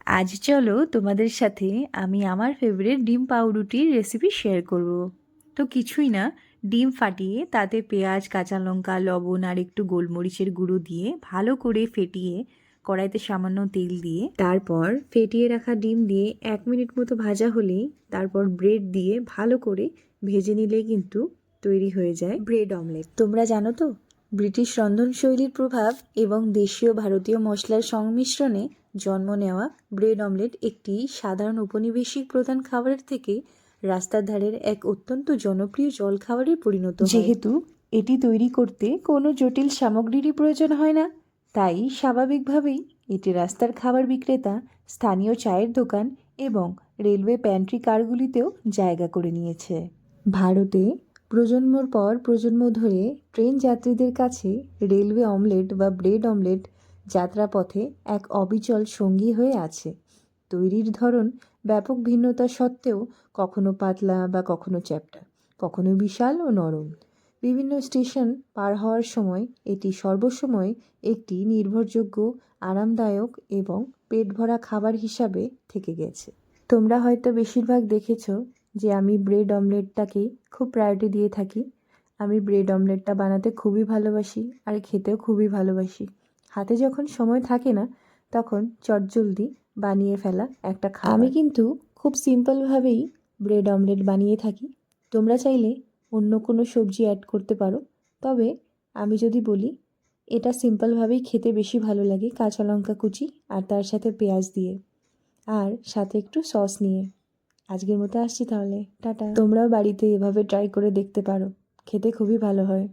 আজ চলো তোমাদের সাথে আমি আমার ফেভারিট ডিম পাউরুটির রেসিপি শেয়ার করব। তো কিছুই না, ডিম ফাটিয়ে তাতে পেঁয়াজ, কাঁচা লঙ্কা, লবণ আর একটু গোলমরিচের গুঁড়ো দিয়ে ভালো করে ফেটিয়ে কড়াইতে সামান্য তেল দিয়ে তারপর ফেটিয়ে রাখা ডিম দিয়ে 1 মিনিট মতো ভাজা হলেই তারপর ব্রেড দিয়ে ভালো করে ভেজে নিলেই কিন্তু তৈরি হয়ে যায় ব্রেড অমলেট। তোমরা জানো তো, ব্রিটিশ রন্ধনশৈলীর প্রভাব এবং দেশীয় ভারতীয় মশলার সংমিশ্রণে জন্ম নেওয়া ব্রেড অমলেট একটি সাধারণ উপনিবেশিক প্রধান খাবারের থেকে রাস্তার ধারের এক অত্যন্ত জনপ্রিয় জলখাবারে পরিণত হয়। যেহেতু এটি তৈরি করতে কোনো জটিল সামগ্রীরই প্রয়োজন হয় না, তাই স্বাভাবিকভাবেই এটি রাস্তার খাবার বিক্রেতা, স্থানীয় চায়ের দোকান এবং রেলওয়ে প্যান্ট্রি কারগুলিতেও জায়গা করে নিয়েছে। ভারতে প্রজন্মর পর প্রজন্ম ধরে ট্রেন যাত্রীদের কাছে রেলওয়ে অমলেট বা ব্রেড অমলেট যাত্রাপথে এক অবিচল সঙ্গী হয়ে আছে। তৈরির ধরন ব্যাপক ভিন্নতা সত্ত্বেও কখনো পাতলা বা কখনো চ্যাপ্টা, কখনো বিশাল ও নরম। বিভিন্ন স্টেশন পার হওয়ার সময় এটি সর্বসময় একটি নির্ভরযোগ্য, আরামদায়ক এবং পেট ভরা খাবার হিসাবে থেকে গেছে। তোমরা হয়তো বেশিরভাগ দেখেছো যে আমি ব্রেড অমলেটটাকে খুব প্রায়োরিটি দিয়ে থাকি। আমি ব্রেড অমলেটটা বানাতে খুবই ভালোবাসি আর খেতেও খুবই ভালোবাসি। হাতে যখন সময় থাকে না, তখন চটজলদি বানিয়ে ফেলা একটা খাবার। আমি কিন্তু খুব সিম্পলভাবেই ব্রেড অমলেট বানিয়ে থাকি। তোমরা চাইলে অন্য কোনো সবজি অ্যাড করতে পারো, তবে আমি যদি বলি, এটা সিম্পলভাবেই খেতে বেশি ভালো লাগে, কাঁচা লঙ্কা কুচি আর তার সাথে পেঁয়াজ দিয়ে, আর সাথে একটু সস নিয়ে। আজকের মতো আসছি তাহলে, টাটা। তোমরাও বাড়িতে এভাবে ট্রাই করে দেখতে পারো, খেতে খুবই ভালো হয়।